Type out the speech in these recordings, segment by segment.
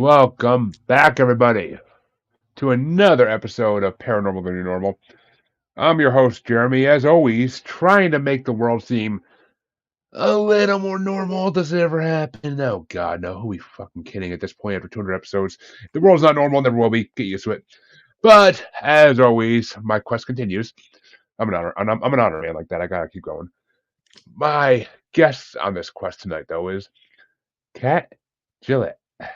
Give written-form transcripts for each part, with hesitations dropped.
Welcome back, everybody, to another episode of Paranormal the New Normal. I'm your host, Jeremy, as always, trying to make the world seem a little more normal. Does it ever happen? Oh, God, no. Who are we fucking kidding at this point after 200 episodes? The world's not normal, never will be. Get used to it. But, as always, my quest continues. I'm an honor man like that. I gotta keep going. My guest on this quest tonight, though, is Kat Gillett,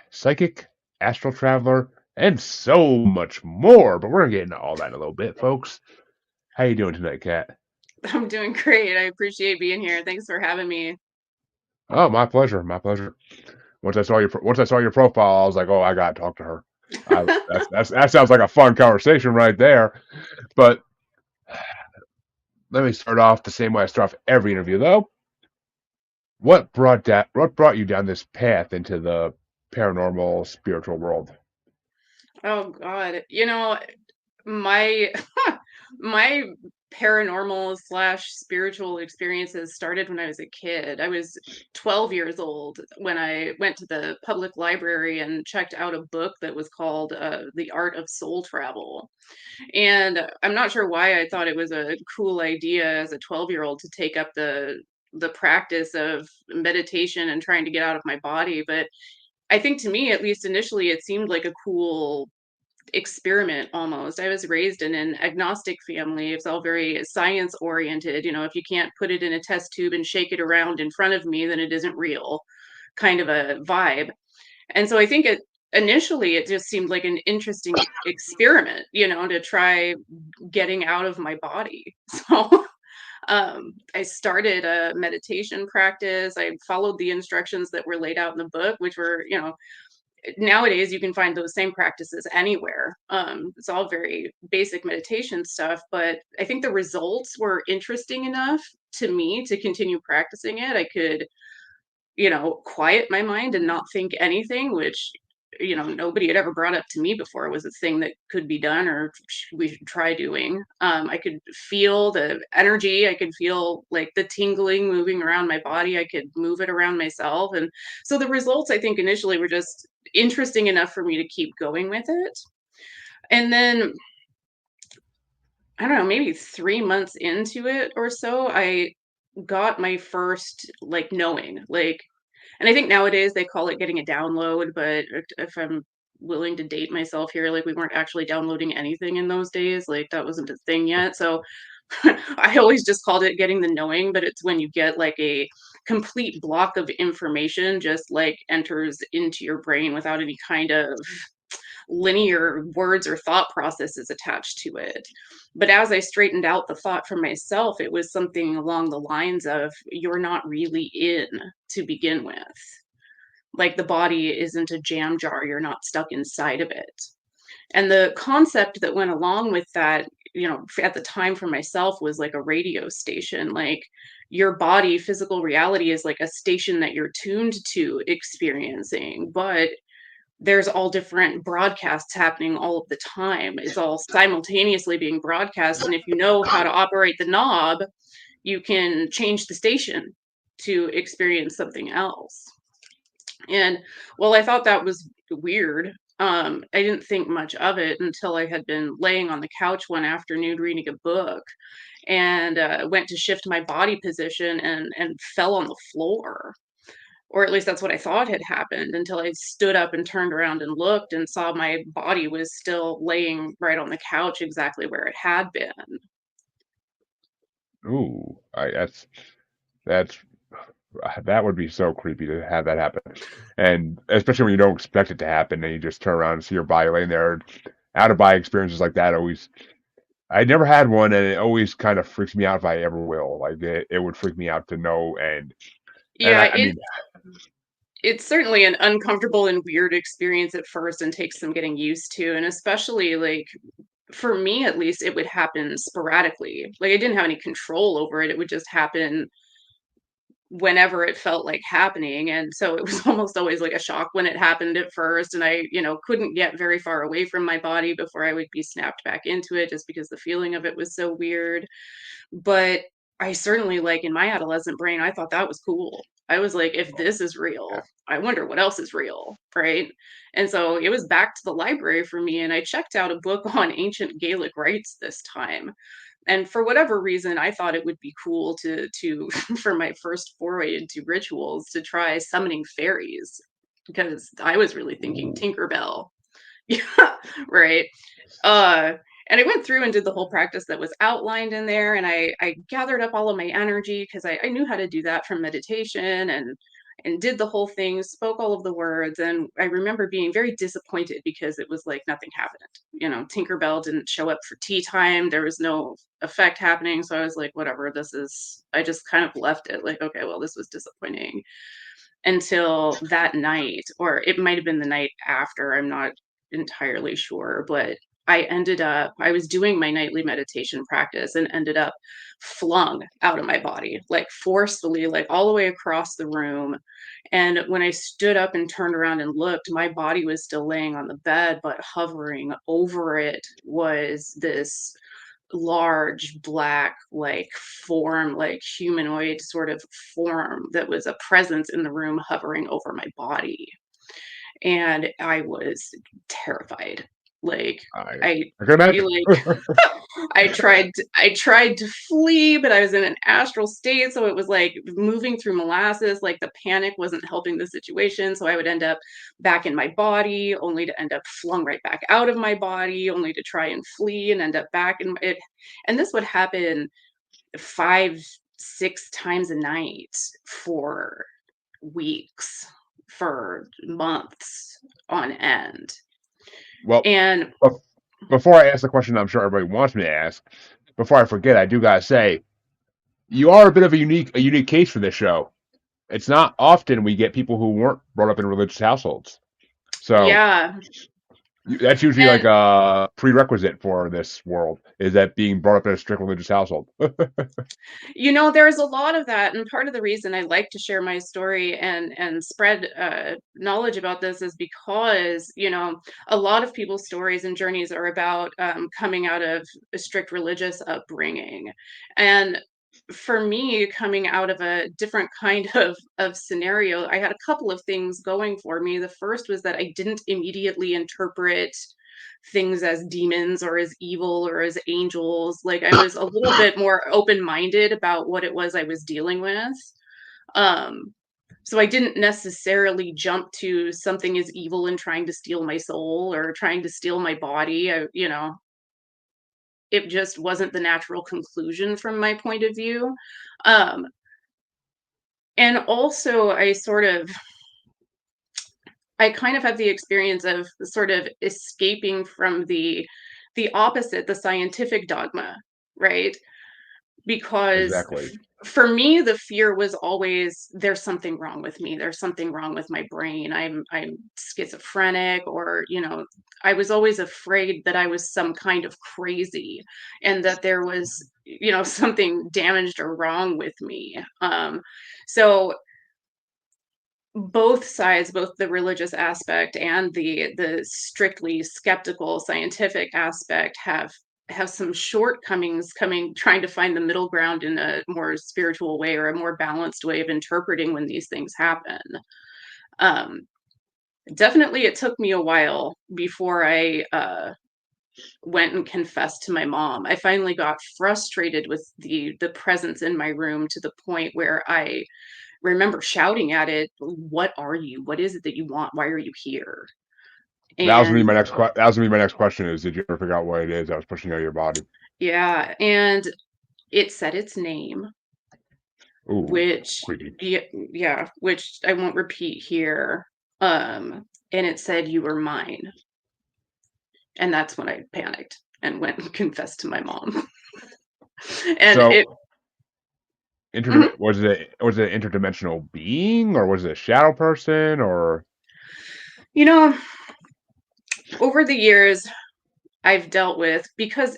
psychic, astral traveler, and so much more. But we're gonna get into all that in a little bit, folks. How you doing tonight, Kat? I'm doing great. I appreciate being here. Thanks for having me. Oh, my pleasure, my pleasure. Once I saw your profile, I was like, oh, I gotta talk to her. That sounds like a fun conversation right there. But let me start off the same way I start off every interview, though. What brought you down this path into the paranormal spiritual world? Oh God. My my paranormal slash spiritual experiences started when I was a kid. I was 12 years old when I went to the public library and checked out a book that was called The Art of Soul Travel. And I'm not sure why I thought it was a cool idea as a 12-year-old to take up the practice of meditation and trying to get out of my body, but I think to me, at least initially, it seemed like a cool experiment almost. I was raised in an agnostic family. It's all very science oriented. If you can't put it in a test tube and shake it around in front of me, then it isn't real, kind of a vibe. And so I think initially it just seemed like an interesting experiment, to try getting out of my body. So I started a meditation practice. I followed the instructions that were laid out in the book, which were, nowadays you can find those same practices anywhere. It's all very basic meditation stuff, but I think the results were interesting enough to me to continue practicing it. I could, quiet my mind and not think anything, which, nobody had ever brought up to me before was a thing that could be done or we should try doing. I could feel the energy. I could feel like the tingling moving around my body. I could move it around myself. And so the results, I think, initially were just interesting enough for me to keep going with it. And then, I don't know, maybe 3 months into it or so, I got my first like knowing, like, and I think nowadays they call it getting a download, but if I'm willing to date myself here, like we weren't actually downloading anything in those days, like that wasn't a thing yet. So I always just called it getting the knowing, but it's when you get like a complete block of information just like enters into your brain without any kind of linear words or thought processes attached to it. But as I straightened out the thought for myself, it was something along the lines of you're not really in to begin with. Like the body isn't a jam jar, you're not stuck inside of it. And the concept that went along with that, at the time for myself was like a radio station. Like your body, physical reality is like a station that you're tuned to experiencing, but there's all different broadcasts happening all of the time. It's all simultaneously being broadcast. And if you know how to operate the knob, you can change the station to experience something else. And while I thought that was weird, I didn't think much of it until I had been laying on the couch one afternoon reading a book and went to shift my body position and fell on the floor, or at least that's what I thought had happened until I stood up and turned around and looked and saw my body was still laying right on the couch exactly where it had been. Ooh, that's that would be so creepy to have that happen, and especially when you don't expect it to happen, and you just turn around and see your body laying there. Out of body experiences like that always. I never had one, and it always kind of freaks me out if I ever will. Like it would freak me out to know, and Yeah, I mean, it's certainly an uncomfortable and weird experience at first and takes some getting used to, and especially like for me at least it would happen sporadically. Like I didn't have any control over it. It would just happen whenever it felt like happening, and so it was almost always like a shock when it happened at first, and I, couldn't get very far away from my body before I would be snapped back into it just because the feeling of it was so weird. But I certainly, like, in my adolescent brain, I thought that was cool. I was like, if this is Yeah. real, I wonder what else is real, right? And so it was back to the library for me, and I checked out a book on ancient Gaelic rites this time. And for whatever reason, I thought it would be cool to for my first foray into rituals to try summoning fairies because I was really thinking Ooh. Tinkerbell. Yeah, right. Uh, and I went through and did the whole practice that was outlined in there, and I gathered up all of my energy because I knew how to do that from meditation and did the whole thing, spoke all of the words, and I remember being very disappointed because it was like nothing happened. You know, Tinkerbell didn't show up for tea time. There was no effect happening, so I was like, whatever, this is. I just kind of left it like, okay, well, this was disappointing until that night, or it might have been the night after. I'm not entirely sure, but I was doing my nightly meditation practice and ended up flung out of my body, like forcefully, like all the way across the room. And when I stood up and turned around and looked, my body was still laying on the bed, but hovering over it was this large black like form, like humanoid sort of form that was a presence in the room hovering over my body, and I was terrified. Like I I I can feel imagine. like I tried to flee, but I was in an astral state, so it was like moving through molasses, like the panic wasn't helping the situation, so I would end up back in my body, only to end up flung right back out of my body, only to try and flee and end up back in it. And this would happen 5, 6 times a night for weeks, for months on end. Well, And bef- before I ask the question I'm sure everybody wants me to ask, before I forget, I do gotta say you are a bit of a unique case for this show. It's not often we get people who weren't brought up in religious households. So yeah, that's usually like and a prerequisite for this world is that being brought up in a strict religious household. there's a lot of that, and part of the reason I like to share my story and spread knowledge about this is because a lot of people's stories and journeys are about coming out of a strict religious upbringing, and for me, coming out of a different kind of scenario, I had a couple of things going for me. The first was that I didn't immediately interpret things as demons or as evil or as angels. Like I was a little bit more open-minded about what it was I was dealing with. Um, so I didn't necessarily jump to something is evil and trying to steal my soul or trying to steal my body. It just wasn't the natural conclusion from my point of view. Um, and also I kind of had the experience of sort of escaping from the opposite, the scientific dogma, right? Because Exactly. for me, the fear was always there's something wrong with me. There's something wrong with my brain. I'm schizophrenic, or I was always afraid that I was some kind of crazy, and that there was something damaged or wrong with me. So both sides, both the religious aspect and the strictly skeptical scientific aspect, have some shortcomings coming trying to find the middle ground in a more spiritual way or a more balanced way of interpreting when these things happen. Um, Definitely, it took me a while before I went and confessed to my mom. I finally got frustrated with the presence in my room to the point where I remember shouting at it, "What are you? What is it that you want? Why are you here?" That was gonna be And my next. That was gonna be my next question. Is did you ever figure out what it is that was pushing out of your body? yeah, and it said its name, Ooh, which creepy. yeah, which I won't repeat here. And it said, "You were mine." And that's when I panicked and went and confessed to my mom. And So, mhm. was it an interdimensional being, or was it a shadow person, or you know, over the years I've dealt with, because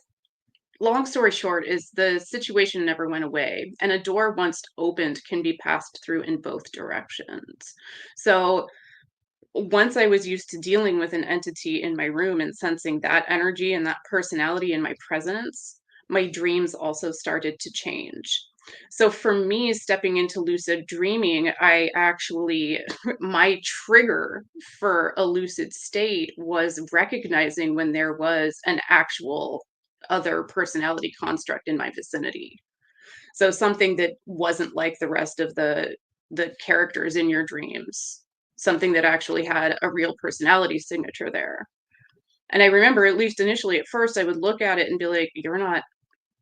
long story short is the situation never went away, and a door once opened can be passed through in both directions. So once I was used to dealing with an entity in my room and sensing that energy and that personality in my presence, my dreams also started to change. So for me, stepping into lucid dreaming, I actually, my trigger for a lucid state was recognizing when there was an actual other personality construct in my vicinity. So something that wasn't like the rest of the characters in your dreams, something that actually had a real personality signature there. And I remember, at least initially at first, I would look at it and be like, "You're not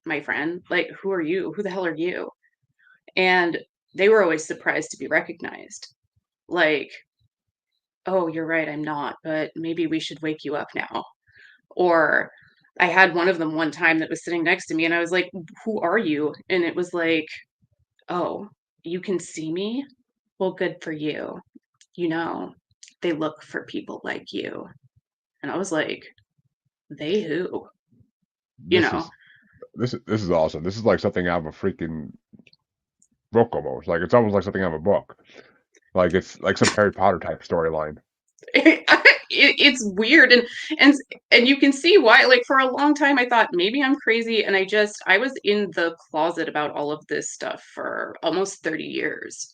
my friend. Like, who are you? Who the hell are you?" And they were always surprised to be recognized. Like, "Oh, you're right, I'm not, but maybe we should wake you up now." Or I had one of them one time that was sitting next to me and I was like, "Who are you?" And it was like, "Oh, you can see me? Well, good for you. You know, they look for people like you." And I was like, "They who?" You This know? is this is awesome. This is like something out of a freaking book almost. Like it's almost like something out of a book. Like it's like some Harry Potter type storyline. It's weird and and you can see why. Like, for a long time I thought maybe I'm crazy, and I was in the closet about all of this stuff for almost 30 years.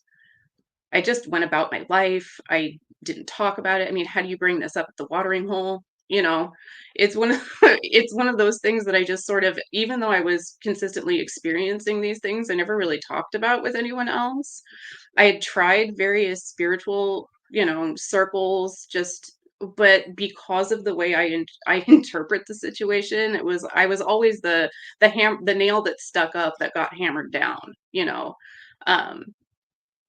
I just went about my life. I didn't talk about it. I mean, how do you bring this up at the watering hole? You know, it's one of it's one of those things that I just sort of, even though I was consistently experiencing these things, I never really talked about with anyone else. I had tried various spiritual, circles, just, but because of the way I interpret the situation, I was always the nail that stuck up that got hammered down. Um,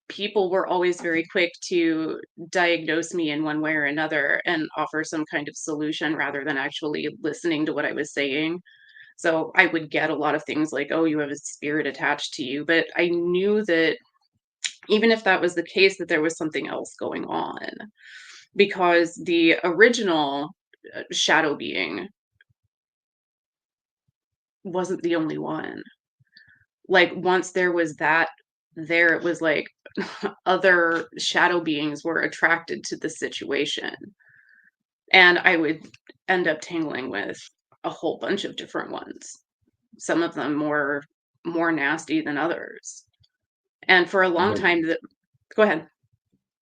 People were always very quick to diagnose me in one way or another and offer some kind of solution rather than actually listening to what I was saying. So I would get a lot of things like, "Oh, you have a spirit attached to you," but I knew that even if that was the case, that there was something else going on, because the original shadow being wasn't the only one. Like, once there was that there, it was like other shadow beings were attracted to the situation, and I would end up tangling with a whole bunch of different ones, some of them more nasty than others. And for a I long mean, time, that go ahead.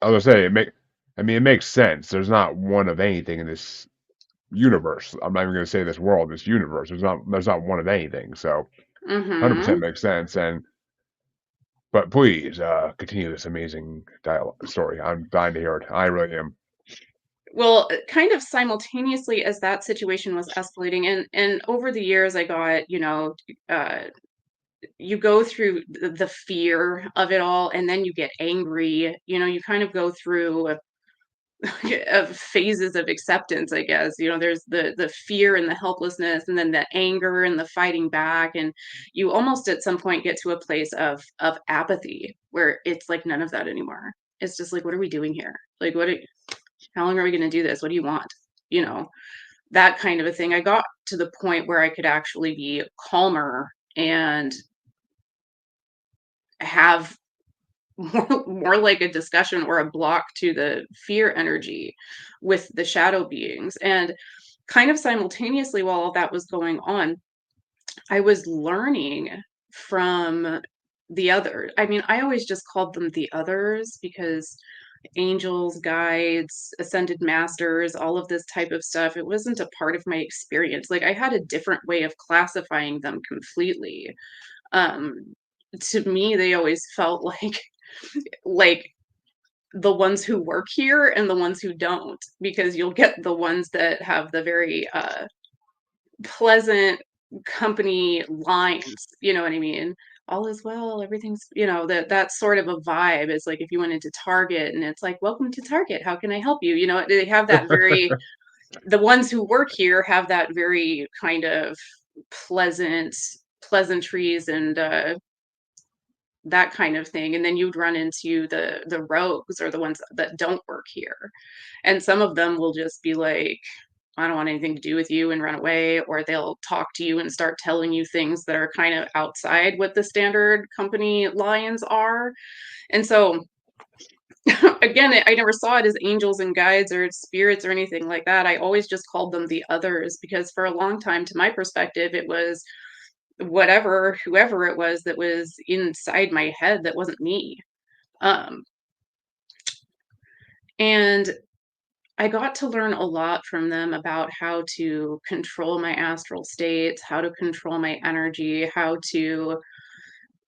I was gonna say I mean, it makes sense. There's not one of anything in this universe. I'm not even gonna say this world, this universe. There's not one of anything. So Mhm. 100% makes sense. And but please continue this amazing dialogue story. I'm dying to hear it. I really am. Well, kind of simultaneously as that situation was escalating, and over the years, I got, uh, you go through the fear of it all, and then you get angry. You kind of go through of phases of acceptance, I guess. There's the fear and the helplessness, and then the anger and the fighting back, and you almost at some point get to a place of apathy where it's like none of that anymore. It's just like, what are we doing here? Like, how long are we going to do this? What do you want? You know, that kind of a thing. I got to the point where I could actually be calmer and have more like a discussion or a block to the fear energy with the shadow beings. And kind of simultaneously, while all that was going on, I was learning from the other. I mean, I always just called them the others because angels, guides, ascended masters, all of this type of stuff, it wasn't a part of my experience. Like, I had a different way of classifying them completely. Um, to me, they always felt like the ones who work here and the ones who don't, because you'll get the ones that have the very pleasant company lines, you know what I mean? All is well, everything's, that sort of a vibe is like if you went into Target and it's like, "Welcome to Target, how can I help you?" They have that very, the ones who work here have that very kind of pleasant pleasantries and that kind of thing. And then you'd run into the rogues, or the ones that don't work here. And some of them will just be like, "I don't want anything to do with you," and run away, or they'll talk to you and start telling you things that are kind of outside what the standard company lines are. And so again, I never saw it as angels and guides or spirits or anything like that. I always just called them the others, because for a long time, to my perspective, it was whoever it was that was inside my head that wasn't me. Um, and I got to learn a lot from them about how to control my astral states, how to control my energy, how to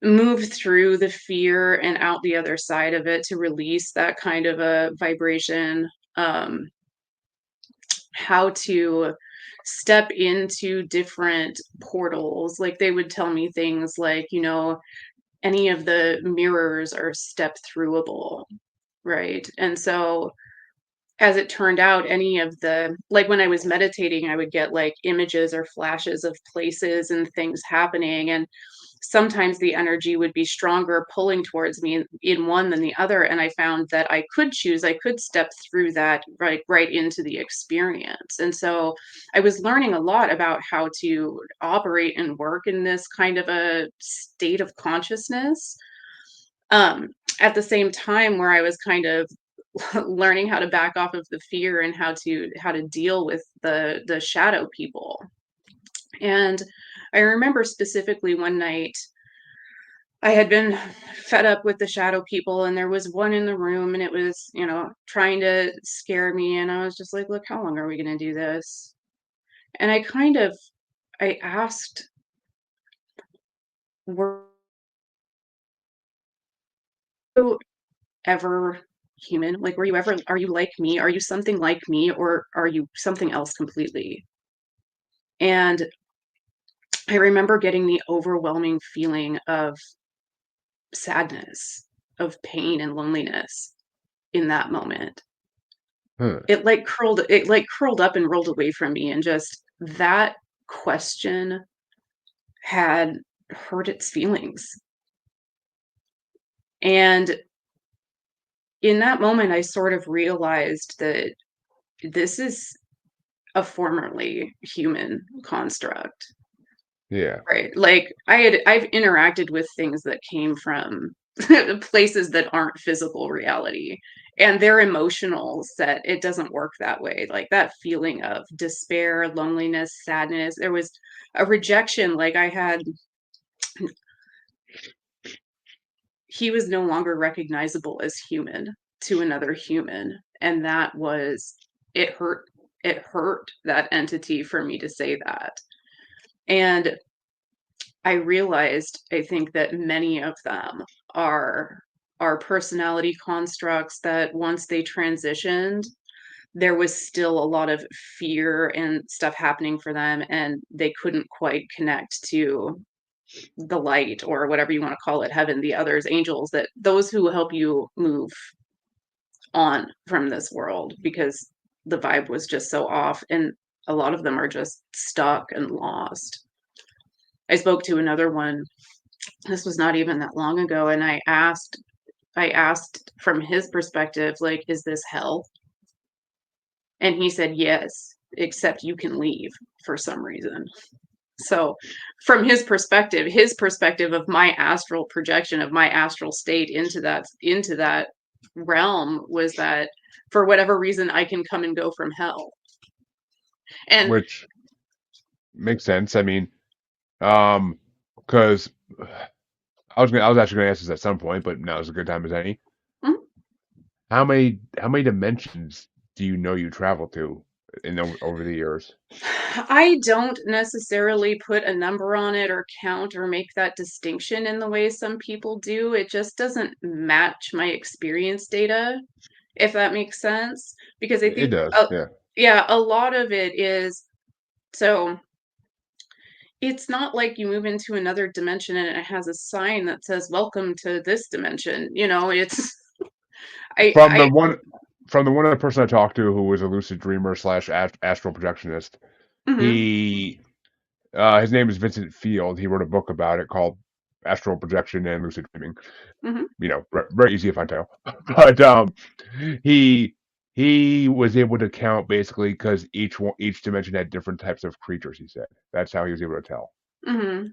move through the fear and out the other side of it to release that kind of a vibration. Um, how to step into different portals. Like they would tell me things like, any of the mirrors are step throughable, right? And so as it turned out, any of the like when I was meditating, I would get like images or flashes of places and things happening. And sometimes the energy would be stronger pulling towards me in one than the other. And I found that I could choose, I could step through that right into the experience. And so I was learning a lot about how to operate and work in this kind of a state of consciousness. Um, at the same time where I was kind of learning how to back off of the fear and how to deal with the shadow people. And I remember specifically one night I had been fed up with the shadow people, and there was one in the room, and it was, trying to scare me. And I was just like, look, how long are we going to do this? And I asked, were you ever human? Like, are you like me? Are you something like me, or are you something else completely? And I remember getting the overwhelming feeling of sadness, of pain and loneliness in that moment. Huh. It like curled up and rolled away from me, and just that question had hurt its feelings. And in that moment, I sort of realized that this is a formerly human construct. Yeah. Right, like, I've interacted with things that came from places that aren't physical reality, and their emotional set, it doesn't work that way, like, that feeling of despair, loneliness, sadness, there was a rejection, like, I had he was no longer recognizable as human to another human, and that was it hurt it hurt that entity for me to say that, and I realized, I think that many of them are are personality constructs that once they transitioned, there was still a lot of fear and stuff happening for them, and they couldn't quite connect to the light or whatever you want to call it, heaven, the others, angels, that those who help you move on from this world because the vibe was just so off, and a lot of them are just stuck and lost. I spoke to another one. This was not even that long ago, and I asked from his perspective, like, "Is this hell?" And he said, "Yes, except you can leave for some reason." So, from his perspective of my astral projection, of my astral state into that realm, was that for whatever reason, I can come and go from hell. And Which makes sense. I mean, because I was actually gonna ask this at some point, but now is a good time as any. mm, How many dimensions do you know you travel to over the years? I don't necessarily put a number on it or count or make that distinction in the way some people do. It just doesn't match my experience data, if that makes sense. Because I It think, does, yeah. yeah, a lot of it is so it's not like you move into another dimension and it has a sign that says, "Welcome to this dimension." It's, From the I, one from the one other person I talked to who was a lucid dreamer slash astral projectionist, mhm, he his name is Vincent Field. He wrote a book about it called Astral Projection and Lucid Dreaming. mhm, Very easy to find title. But he he was able to count basically because each dimension had different types of creatures. He said that's how he was able to tell. mhm.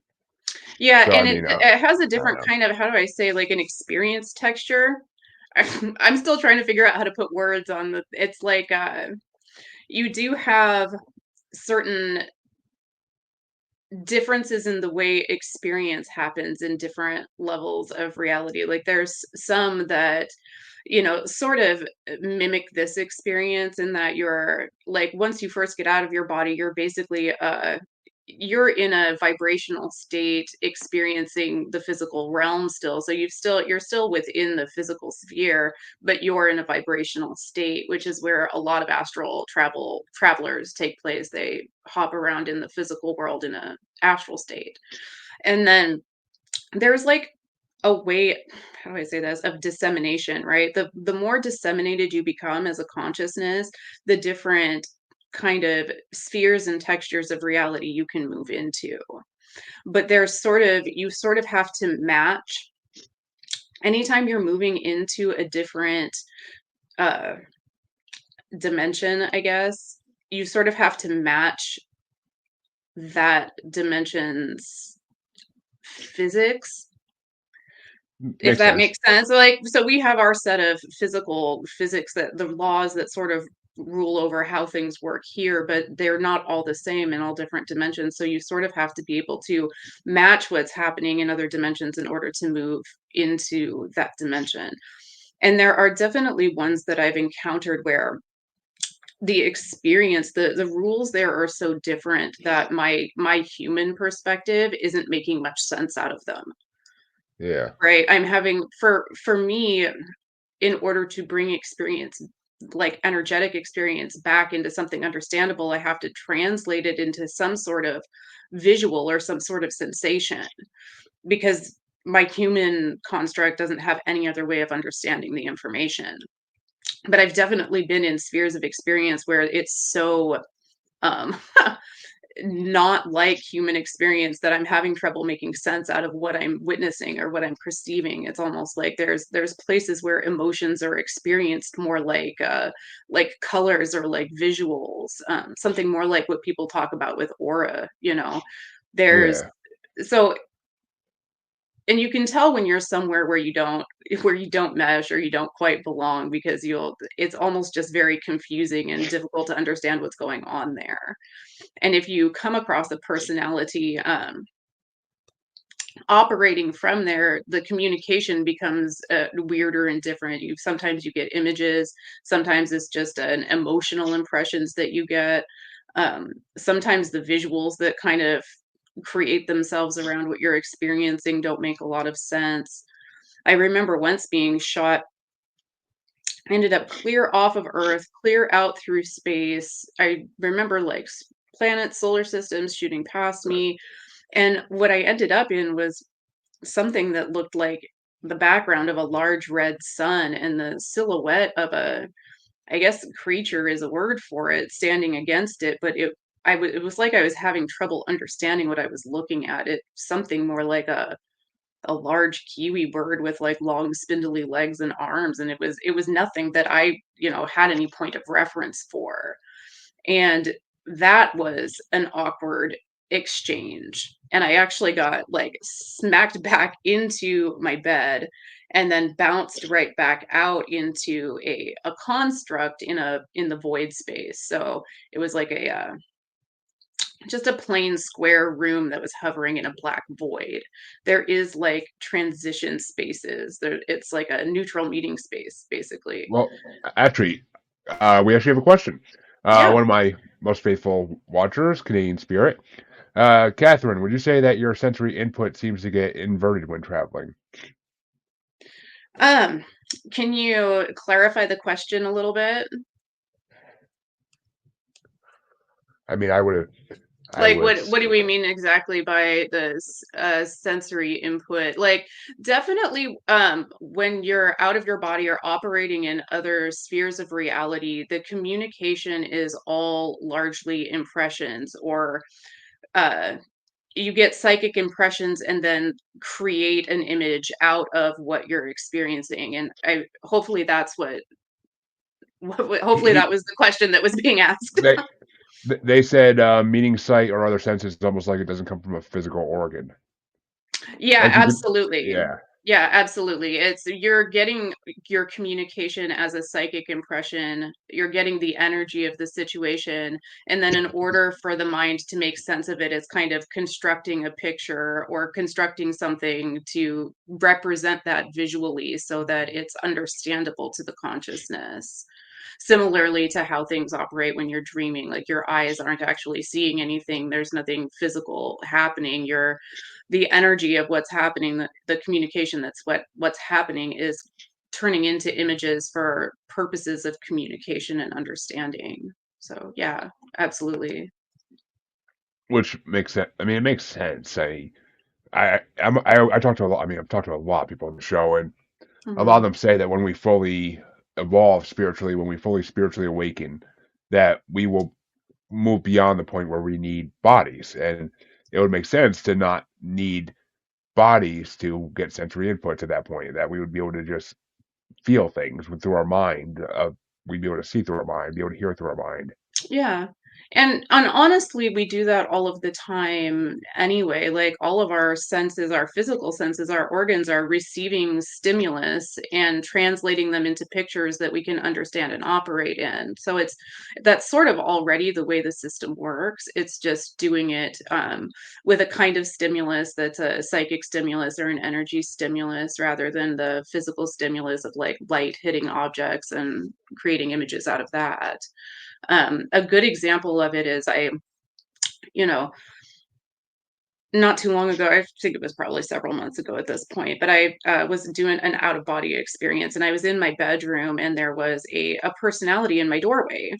Yeah, So I and it mean, it has a I don't different know. kind of, how do I say, like, an experience texture. I'm still trying to figure out how to put words on the it's like, you do have certain differences in the way experience happens in different levels of reality. Like there's some that, sort of mimic this experience in that you're like once you first get out of your body, you're in a vibrational state experiencing the physical realm still. So you're still within the physical sphere, but you're in a vibrational state, which is where a lot of travelers take place. They hop around in the physical world in a astral state. And then there's like a way, how do I say this, of dissemination, right? The more disseminated you become as a consciousness, the different kind of spheres and textures of reality you can move into. But you sort of have to match anytime you're moving into a different uh dimension, I guess, you sort of have to match that dimension's physics, if Makes that sense. makes sense. So we have our set of physical physics, that the laws that sort of rule over how things work here, but they're not all the same in all different dimensions. So you sort of have to be able to match what's happening in other dimensions in order to move into that dimension. And there are definitely ones that I've encountered where the rules there are so different that my human perspective isn't making much sense out of them. Yeah. Right? I'm having for me, in order to bring experience, like energetic experience, back into something understandable, I have to translate it into some sort of visual or some sort of sensation, because my human construct doesn't have any other way of understanding the information. But I've definitely been in spheres of experience where it's so um not like human experience that I'm having trouble making sense out of what I'm witnessing or what I'm perceiving. It's almost like there's places where emotions are experienced more like colors or like visuals, something more like what people talk about with aura. There's Yeah. so and you can tell when you're somewhere where you don't mesh or you don't quite belong, because you'll it's almost just very confusing and difficult to understand what's going on there. And if you come across a personality operating from there, the communication becomes weirder and different. Sometimes you get images, sometimes it's just an emotional impressions that you get. Sometimes the visuals that kind of create themselves around what you're experiencing don't make a lot of sense. I remember once being shot, I ended up clear off of Earth, clear out through space. I remember like planets, solar systems shooting past me. And what I ended up in was something that looked like the background of a large red sun and the silhouette of I guess creature is a word for it, standing against it. But it was like I was having trouble understanding what I was looking at. It something more like a large kiwi bird with like long spindly legs and arms, and it was nothing that I had any point of reference for. And that was an awkward exchange, and I actually got like smacked back into my bed and then bounced right back out into a construct in the void space. So it was like a just a plain square room that was hovering in a black void. There is like transition spaces. It's like a neutral meeting space, basically. Well, actually, we actually have a question. Yeah. One of my most faithful watchers, Canadian Spirit. Katherine, would you say that your sensory input seems to get inverted when traveling? Um, can you clarify the question a little bit? I mean, I Like, would, what do we mean exactly by this sensory input? Like, definitely, when you're out of your body or operating in other spheres of reality, the communication is all largely impressions, or uh, you get psychic impressions and then create an image out of what you're experiencing. And I hopefully that's hopefully that he, was the question that was being asked. they, they said meaning sight or other senses is almost like it doesn't come from a physical organ. Yeah, Like you can, absolutely. yeah. Yeah, absolutely. It's you're getting your communication as a psychic impression. You're getting the energy of the situation, and then in order for the mind to make sense of it, it's kind of constructing a picture or constructing something to represent that visually so that it's understandable to the consciousness. Similarly to how things operate when you're dreaming, like your eyes aren't actually seeing anything, there's nothing physical happening. You're the energy of what's happening, the communication that's what's happening is turning into images for purposes of communication and understanding. So yeah, absolutely. which makes sense. I mean, it makes sense. I talk to a lot. I mean, I've talked to a lot of people on the show, and a lot of Mhm. them say that when we fully evolve spiritually, when we fully spiritually awaken, that we will move beyond the point where we need bodies, and it would make sense to not need bodies to get sensory input to that point. That we would be able to just feel things through our mind. We'd be able to see through our mind, be able to hear through our mind. Yeah. And honestly, we do that all of the time anyway. Like all of our senses, our physical senses, our organs are receiving stimulus and translating them into pictures that we can understand and operate in. So it's that's sort of already the way the system works. It's just doing it with a kind of stimulus that's a psychic stimulus or an energy stimulus rather than the physical stimulus of like light hitting objects and creating images out of that. A good example of it is you know, not too long ago, I think it was probably several months ago at this point, but I was doing an out of body experience and I was in my bedroom and there was a personality in my doorway.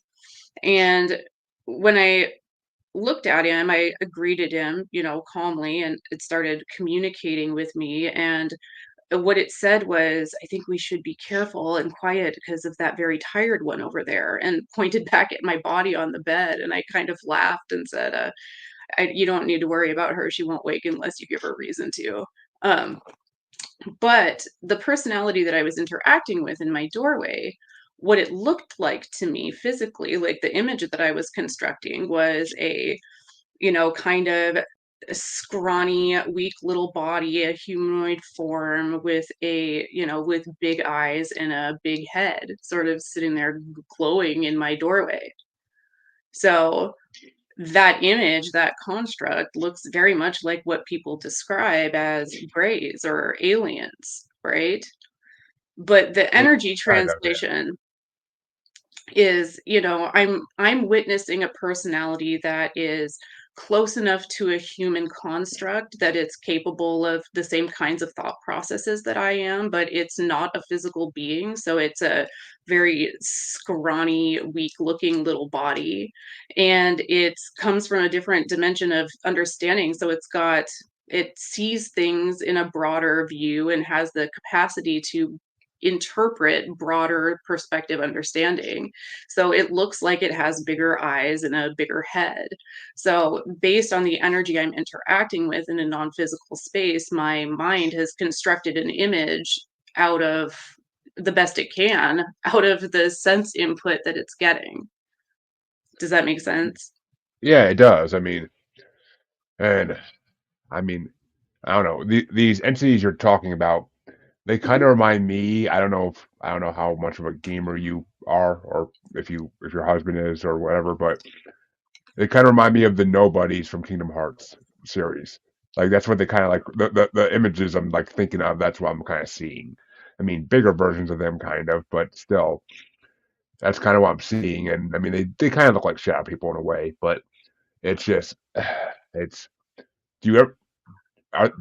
And when I looked at him, I greeted him, calmly, and it started communicating with me. And what it said was, I think we should be careful and quiet because of that very tired one over there, and pointed back at my body on the bed. And I kind of laughed and said, you don't need to worry about her. She won't wake unless you give her reason to. Um, but the personality that I was interacting with in my doorway, what it looked like to me physically, like the image that I was constructing was kind of scrawny, weak little body, a humanoid form with with big eyes and a big head, sort of sitting there glowing in my doorway. So that image, that construct looks very much like what people describe as grays or aliens, right? But the Mm, energy kind of, yeah. translation is, I'm witnessing a personality that is close enough to a human construct that it's capable of the same kinds of thought processes that I am, but it's not a physical being. So it's a very scrawny, weak looking little body. And it comes from a different dimension of understanding. So it sees things in a broader view and has the capacity to interpret broader perspective understanding. So it looks like it has bigger eyes and a bigger head. So based on the energy I'm interacting with in a non-physical space, my mind has constructed an image out of the best it can, out of the sense input that it's getting. Does that make sense? Yeah, it does. And I mean, I don't know. These entities you're talking about, they kind Mhm. of remind me. I don't know how much of a gamer you are, or if your husband is, or whatever. But they kind of remind me of the nobodies from Kingdom Hearts series. Like that's what they kind of like the images I'm like thinking of. That's what I'm kind of seeing. I mean, bigger versions of them, kind of, but still, that's kind of what I'm seeing. And I mean, they kind of look like shadow people in a way, but it's just it's. Do you ever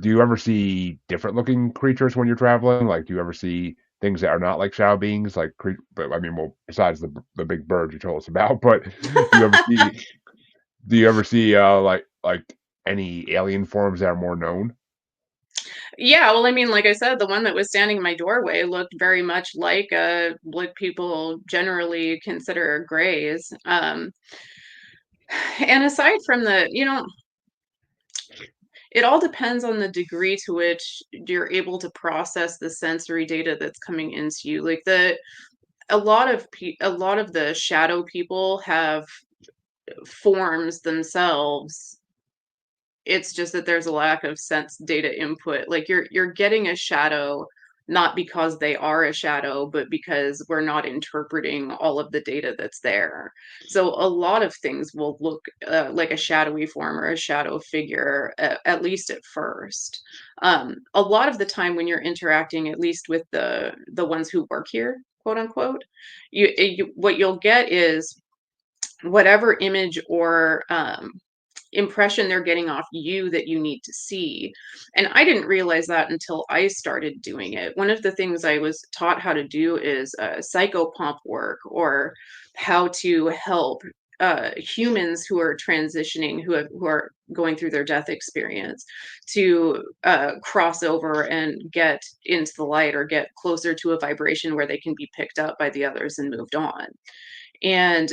do you ever see different looking creatures when you're traveling? Like, do you ever see things that are not like shadow beings? But I mean, well, besides the big birds you told us about, but do you ever see like any alien forms that are more known? Yeah, well, I mean, like I said, the one that was standing in my doorway looked very much like what people generally consider grays. And aside from it all depends on the degree to which you're able to process the sensory data that's coming into you. Like a lot of the shadow people have forms themselves It's just that there's a lack of sense data input. Like you're getting a shadow not because they are a shadow, but because we're not interpreting all of the data that's there. So a lot of things will look like a shadowy form or a shadow figure, at least at first. A lot of the time when you're interacting, at least with the ones who work here, quote unquote, what you'll get is whatever image or impression they're getting off you that you need to see. And I didn't realize that until I started doing it. One of the things I was taught how to do is psychopomp work, or how to help humans who are transitioning, who are going through their death experience, to cross over and get into the light, or get closer to a vibration where they can be picked up by the others and moved on. And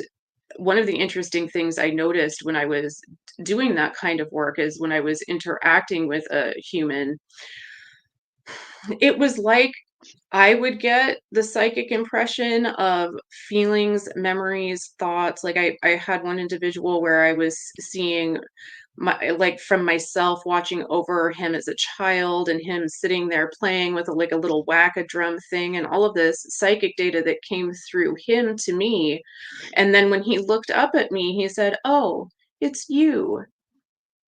one of the interesting things I noticed when I was doing that kind of work is when I was interacting with a human, it was like I would get the psychic impression of feelings, memories, thoughts. Like I had one individual where I was seeing my, like, from myself, watching over him as a child, and him sitting there playing with like a little whack-a-drum thing, and all of this psychic data that came through him to me. And then when he looked up at me, he said, "Oh, it's you."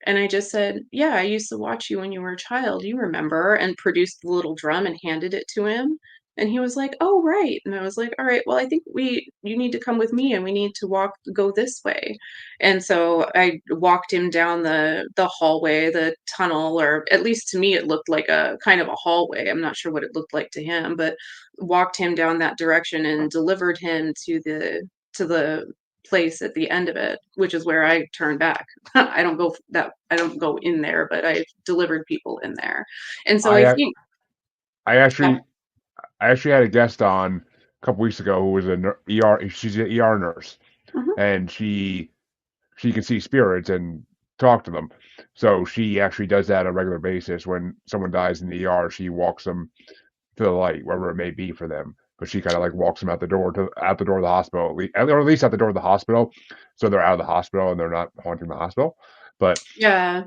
And I just said, "Yeah, I used to watch you when you were a child. You remember," and produced the little drum and handed it to him. And he was like, "Oh, right." And I was like, "All right, well, I think you need to come with me, and we need to go this way." And so I walked him down the hallway, the tunnel, or at least to me, it looked like a kind of a hallway. I'm not sure what it looked like to him, but walked him down that direction and delivered him to the place at the end of it, which is where I turn back. I don't go in there, but I've delivered people in there. And so I I think I yeah. actually I actually had a guest on a couple weeks ago who was an ER. She's an ER nurse, Mhm. and she can see spirits and talk to them. So she actually does that on a regular basis. When someone dies in the ER, she walks them to the light, wherever it may be for them. But she kind of like walks them out the door of the hospital, or at least out the door of the hospital, so they're out of the hospital and they're not haunting the hospital. But Yeah.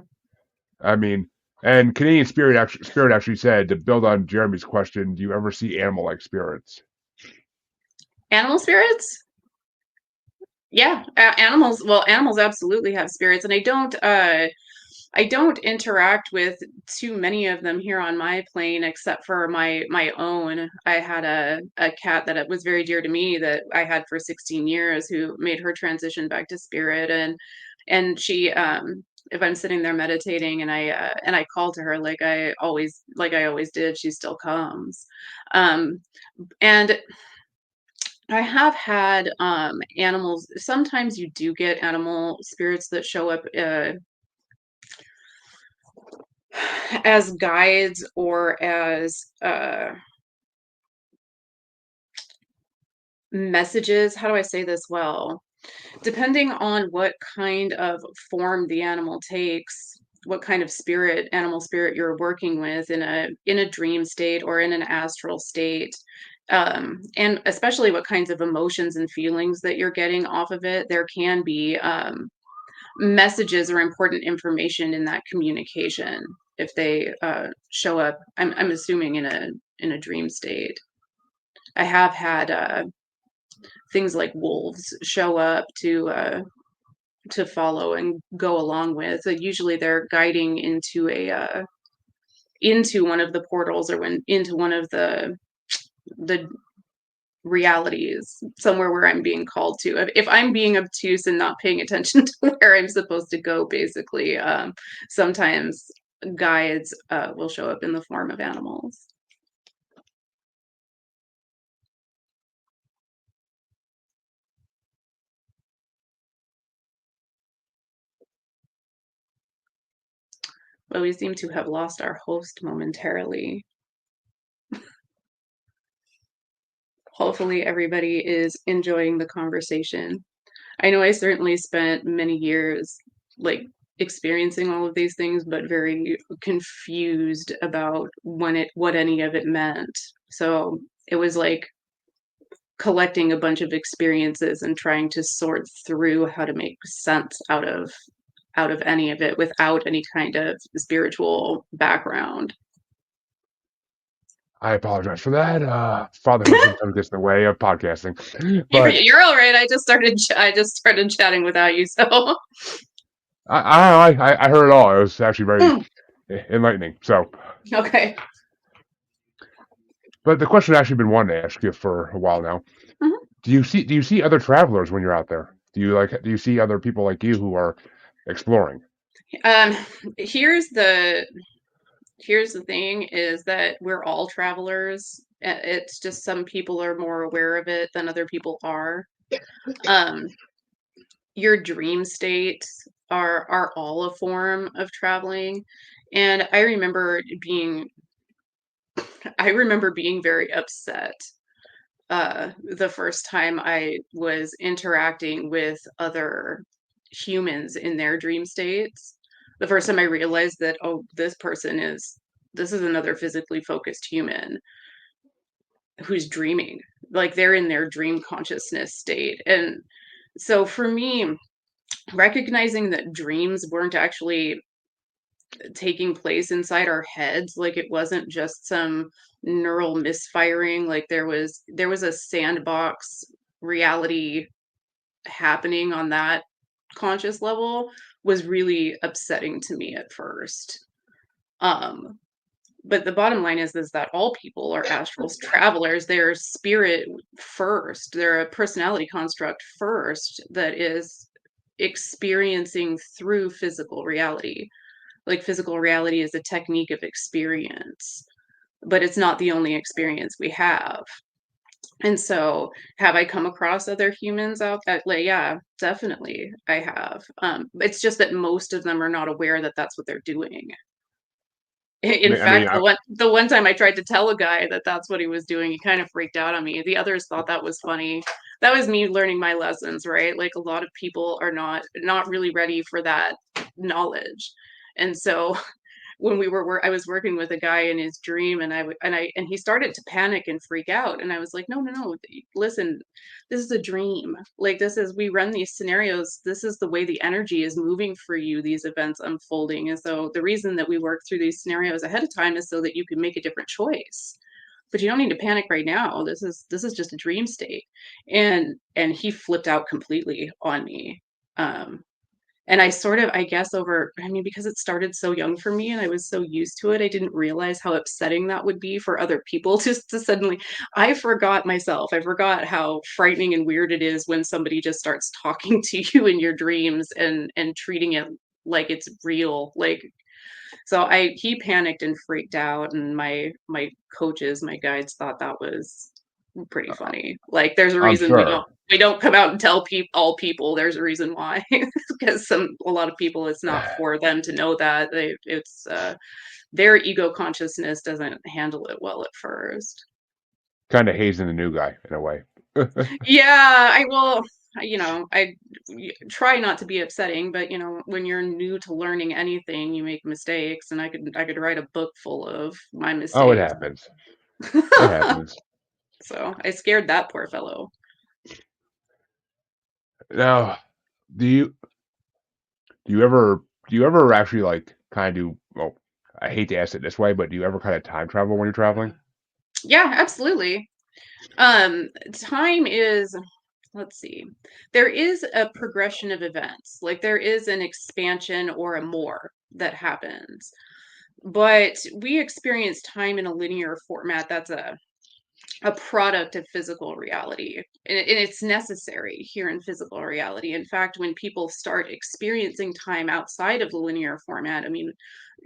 I mean, and Canadian Spirit actually said, to build on Jeremy's question, do you ever see animal like spirits? Animal spirits? Yeah, animals, well, animals absolutely have spirits, and I don't interact with too many of them here on my plane, except for my own. I had a cat that was very dear to me, that I had for 16 years, who made her transition back to spirit. And she, if I'm sitting there meditating and I call to her like I always did, she still comes. Um and I have had animals. Sometimes you do get animal spirits that show up as guides, or as messages. How do I say this well? Depending on what kind of form the animal takes, what kind of animal spirit you're working with in a dream state or in an astral state, and especially what kinds of emotions and feelings that you're getting off of it, there can be messages or important information in that communication if they show up. I'm assuming in a dream state. I have had things like wolves show up to follow and go along with. So usually they're guiding into one of the portals, or into one of the realities, somewhere where I'm being called to. If I'm being obtuse and not paying attention to where I'm supposed to go, basically, sometimes guides will show up in the form of animals. But we seem to have lost our host momentarily. Hopefully, everybody is enjoying the conversation. I know I certainly spent many years like experiencing all of these things, but very confused about what any of it meant. So it was like collecting a bunch of experiences and trying to sort through how to make sense out of out of any of it without any kind of spiritual background. I apologize for that. Fatherhood sometimes gets in the way of podcasting, but You're all right. I just started chatting without you, so I heard it all. It was actually very enlightening. So, okay. but the question I've actually been wanting to ask you for a while now. Mhm. Do you see other travelers when you're out there? Do you see other people like you who are exploring? Um, here's the here's the thing is that we're all travelers. It's just some people are more aware of it than other people are. Um, your dream states are all a form of traveling. And I remember being very upset the first time I was interacting with other humans in their dream states. The first time I realized that, oh, this is another physically focused human who's dreaming. Like they're in their dream consciousness state. And so for me, recognizing that dreams weren't actually taking place inside our heads, like it wasn't just some neural misfiring, like there was a sandbox reality happening on that conscious level, was really upsetting to me at first. um but the bottom line is that all people are astral travelers. They're spirit first, they're a personality construct first that is experiencing through physical reality. Like physical reality is a technique of experience, but it's not the only experience we have. And so, have I come across other humans out that, like, yeah, definitely I have. It's just that most of them are not aware that that's what they're doing. In I mean, fact, the one time I tried to tell a guy that that's what he was doing, he kind of freaked out on me. The others thought that was funny. That was me learning my lessons, right? Like a lot of people are not really ready for that knowledge. And so when I was working with a guy in his dream, and and he started to panic and freak out, and I was like, no, no, no, listen, this is a dream. Like we run these scenarios, this is the way the energy is moving for you, these events unfolding. And so the reason that we work through these scenarios ahead of time is so that you can make a different choice, but you don't need to panic right now. This is just a dream state. And he flipped out completely on me. And I sort of, I guess, I mean, because it started so young for me and I was so used to it, I didn't realize how upsetting that would be for other people just to suddenly, I forgot myself. I forgot how frightening and weird it is when somebody just starts talking to you in your dreams and treating it like it's real. Like, so he panicked and freaked out, and my coaches, my guides thought that was pretty funny. Like, there's a I'm reason sure. we don't come out and tell all people. There's a reason why, because a lot of people, it's not for them to know that it's their ego consciousness doesn't handle it well at first. Kind of hazing the new guy in a way. Yeah, I will. Try not to be upsetting, but when you're new to learning anything, you make mistakes, and I could write a book full of my Oh, it mistakes. happens. It happens. So I scared that poor fellow. Now, do you do you ever do you ever actually like kind of do well? I hate to ask it this way, but do you ever kind of time travel when you're traveling? Yeah, absolutely. Time is, let's see, there is a progression of events. Like there is an expansion or a more that happens, but we experience time in a linear format. That's a product of physical reality, and it's necessary here in physical reality. In fact, when people start experiencing time outside of the linear format, I mean,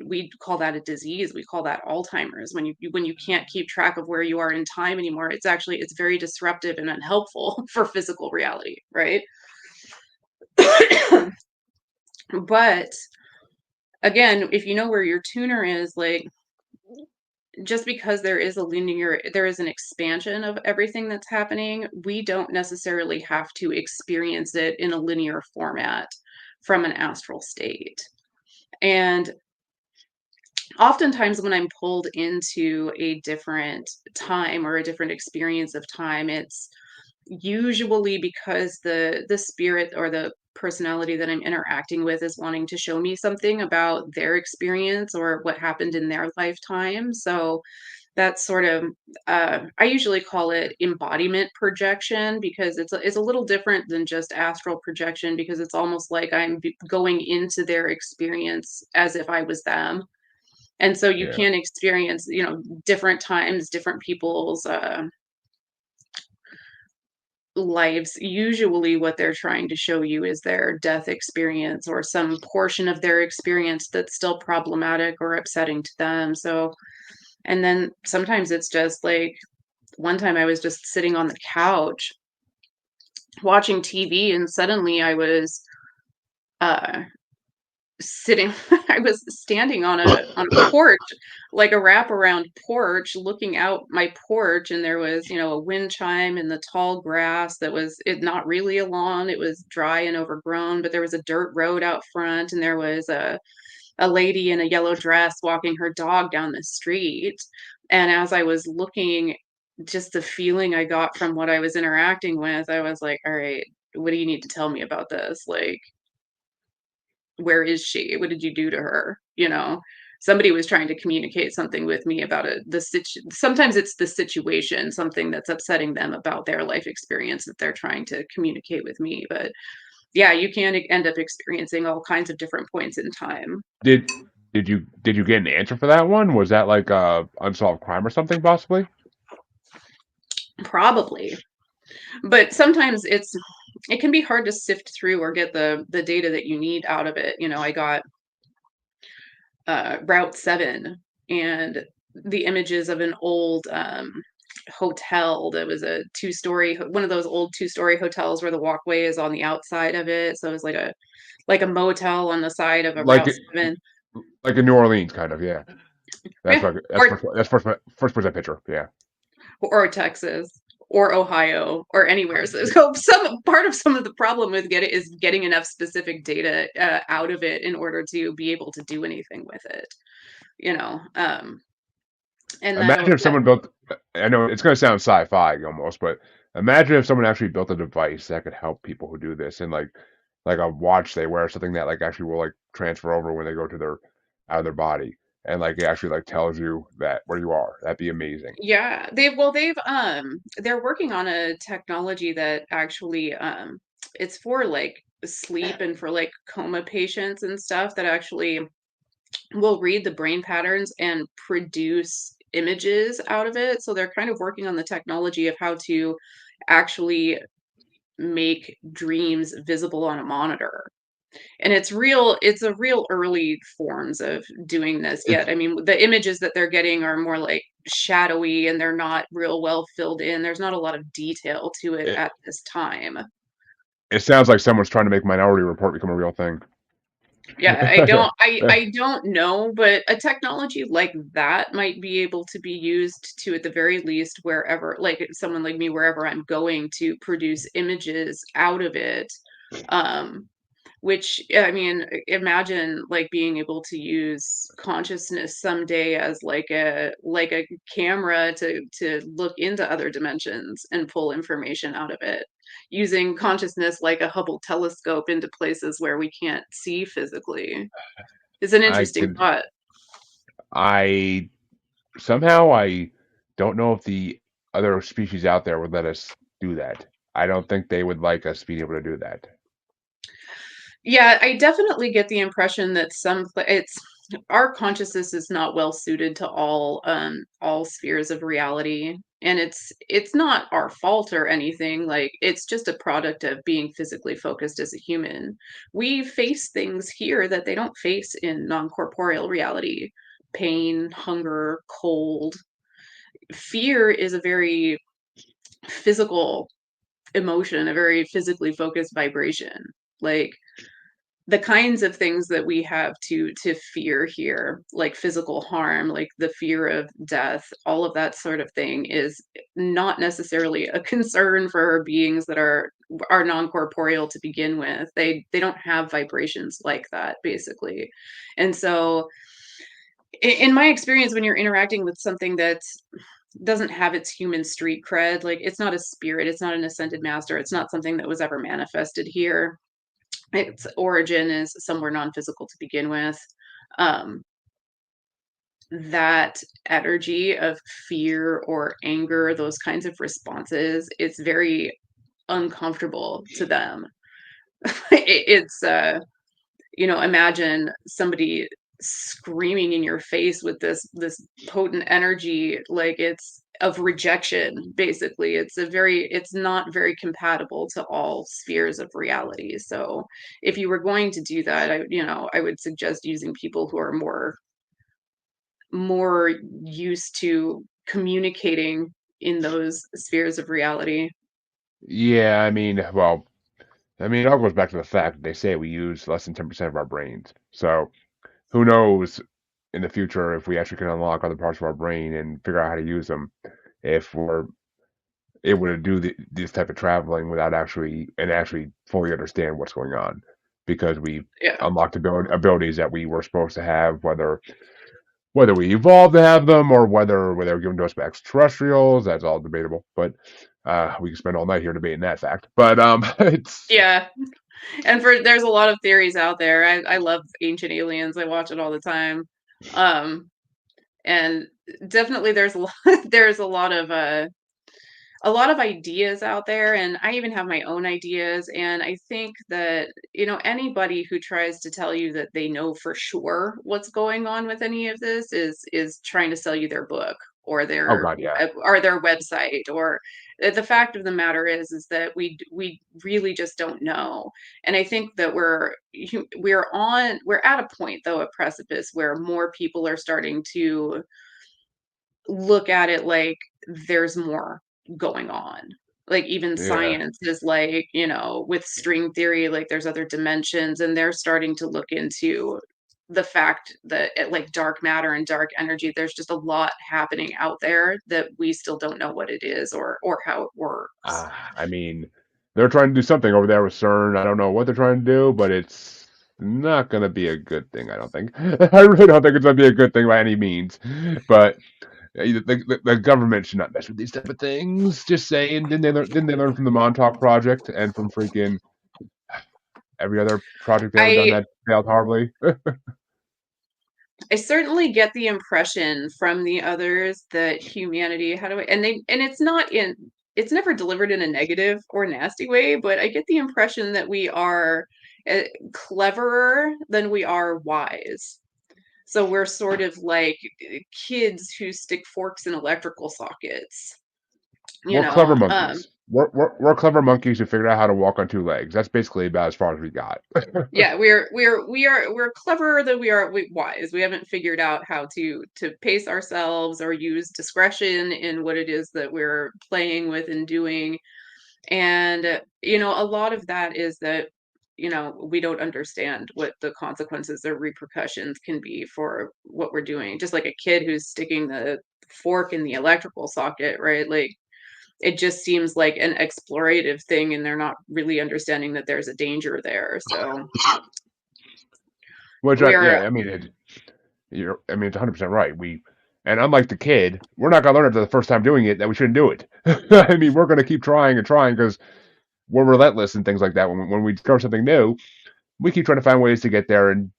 we call that a disease, we call that Alzheimer's. When you can't keep track of where you are in time anymore, it's very disruptive and unhelpful for physical reality, right? But again, if you know where your tuner is, like, just because there is an expansion of everything that's happening, we don't necessarily have to experience it in a linear format from an astral state. And oftentimes when I'm pulled into a different time or a different experience of time, it's usually because the spirit or personality that I'm interacting with is wanting to show me something about their experience or what happened in their lifetime. So that's sort of I usually call it embodiment projection because it's a little different than just astral projection because it's almost like going into their experience as if I was them. And so you Yeah. can experience, different times, different people's lives. Usually what they're trying to show you is their death experience or some portion of their experience that's still problematic or upsetting to them. So, and then sometimes it's just like one time I was just sitting on the couch watching TV and suddenly I was uh sitting I was standing on a porch, like a wraparound porch, looking out my porch, and there was, a wind chime in the tall grass that was not really a lawn, it was dry and overgrown, but there was a dirt road out front, and there was a lady in a yellow dress walking her dog down the street. And as I was looking, just the feeling I got from what I was interacting with, I was like, all right, what do you need to tell me about this? Like, where is she? What did you do to her? Somebody was trying to communicate something with me about sometimes it's the situation, something that's upsetting them about their life experience that they're trying to communicate with me. But yeah, you can end up experiencing all kinds of different points in time. Did did you get an answer for that one? Was that like a unsolved crime or something possibly? Probably. But sometimes it can be hard to sift through or get the data that you need out of it. I got Route 7 and the images of an old hotel that was a one of those old two-story hotels where the walkway is on the outside of it. So it was like a motel on the side of a Like Route 7. like in New Orleans, kind of. Yeah. That's Yeah. what. Or That's first person picture. Yeah. or Texas or Ohio or anywhere. So some part of some of the problem with getting enough specific data out of it in order to be able to do anything with it. You know, um, and Imagine if that someone built. I know it's going to sound sci-fi almost, but imagine if someone actually built a device that could help people who do this, and like a watch they wear, something that like actually will like transfer over when they go to their out of their body, and like it actually like tells you that where you are. That'd be amazing. Yeah, they're working on a technology that actually it's for like sleep and for like coma patients and stuff that actually will read the brain patterns and produce images out of it. So they're kind of working on the technology of how to actually make dreams visible on a monitor. And it's a real early forms of doing this It's yet. I mean, the images that they're getting are more like shadowy and they're not real well filled in. There's not a lot of detail to it it, at this time. it sounds like someone's trying to make Minority Report become a real thing. Yeah, I don't know, but a technology like that might be able to be used to, at the very least, wherever, like someone like me, wherever I'm going to produce images out of it. Um, which I mean, imagine like being able to use consciousness someday as like a camera to look into other dimensions and pull information out of it, using consciousness like a Hubble telescope into places where we can't see physically. It's an I interesting could. thought. I somehow I don't know if the other species out there would let us do that. I don't think they would like us being able to do that. Yeah, I definitely get the impression that it's our consciousness is not well suited to all spheres of reality, and it's not our fault or anything. Like it's just a product of being physically focused as a human. We face things here that they don't face in non-corporeal reality. Pain, hunger, cold. Fear is a very physical emotion, a very physically focused vibration. Like the kinds of things that we have to fear here, like physical harm, like the fear of death, all of that sort of thing is not necessarily a concern for beings that are non-corporeal to begin with. They don't have vibrations like that, basically. And so in my experience, when you're interacting with something that doesn't have its human street cred, like it's not a spirit, it's not an ascended master, it's not something that was ever manifested here, its origin is somewhere non-physical to begin with. Um, that energy of fear or anger, those kinds of responses, it's very uncomfortable to them. It's imagine somebody screaming in your face with this potent energy, like it's of rejection. Basically, it's not very compatible to all spheres of reality. So if you were going to do that, I would suggest using people who are more used to communicating in those spheres of reality. Yeah, it all goes back to the fact that they say we use less than 10% of our brains. So who knows in the future if we actually can unlock other parts of our brain and figure out how to use them, if we're able to do this type of traveling without actually fully understand what's going on, because we Yeah. unlocked abilities that we were supposed to have, whether we evolved to have them or whether they were given to us by extraterrestrials. That's all debatable, but we can spend all night here debating that fact. But it's Yeah. And there's a lot of theories out there. I love Ancient Aliens. I watch it all the time. Um, and definitely there's a lot, there's a lot of ideas out there, and I even have my own ideas. And I think that, anybody who tries to tell you that they know for sure what's going on with any of this is trying to sell you their book or oh god, yeah, their website. Or the fact of the matter is that we really just don't know. And I think that we're at a point, though, a precipice where more people are starting to look at it like there's more going on. Like, even yeah. science is like, with string theory, like there's other dimensions, and they're starting to look into the fact that like dark matter and dark energy, there's just a lot happening out there that we still don't know what it is or how it works. Uh, I mean, they're trying to do something over there with CERN. I don't know what they're trying to do, but it's not going to be a good thing, I don't think. I really don't think it's going to be a good thing by any means. But the government should not mess with these type of things. Just saying. Didn't they learn from the Montauk Project and from freaking every other project they ever done I that failed horribly? I certainly get the impression from the others that humanity, how do I, and it's never delivered in a negative or nasty way, but I get the impression that we are cleverer than we are wise. So we're sort of like kids who stick forks in electrical sockets, you We're clever know. monkeys. We're clever monkeys who figured out how to walk on two legs. That's basically about as far as we got. Yeah, we're cleverer than we are wise. We haven't figured out how to pace ourselves or use discretion in what it is that we're playing with and doing. And a lot of that is that we don't understand what the consequences or repercussions can be for what we're doing. Just like a kid who's sticking the fork in the electrical socket, right? Like, it just seems like an explorative thing, and they're not really understanding that there's a danger there. So Which we yeah, are it's 100% right. And unlike the kid, we're not gonna learn after the first time doing it that we shouldn't do it. I mean, we're gonna keep trying and trying because we're relentless and things like that. When we discover something new, we keep trying to find ways to get there and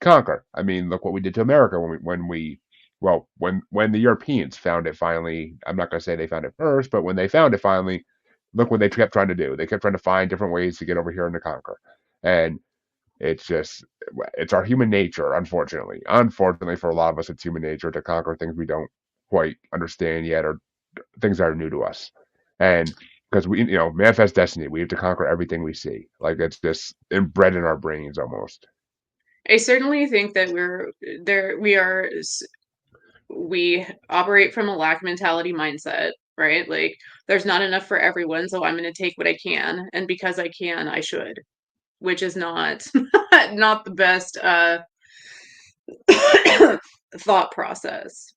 conquer. I mean, look what we did to America when the Europeans found it finally. I'm not gonna say they found it first, but when they found it finally, look what they kept trying to do. They kept trying to find different ways to get over here and to conquer. And it's just it's our human nature, unfortunately. Unfortunately for a lot of us, it's human nature to conquer things we don't quite understand yet or things that are new to us. And because manifest destiny, we have to conquer everything we see. Like it's just inbred in our brains almost. I certainly think that we operate from a lack mentality mindset, right? Like, there's not enough for everyone, so I'm going to take what I can, and because I can, I should, which is not not the best thought process.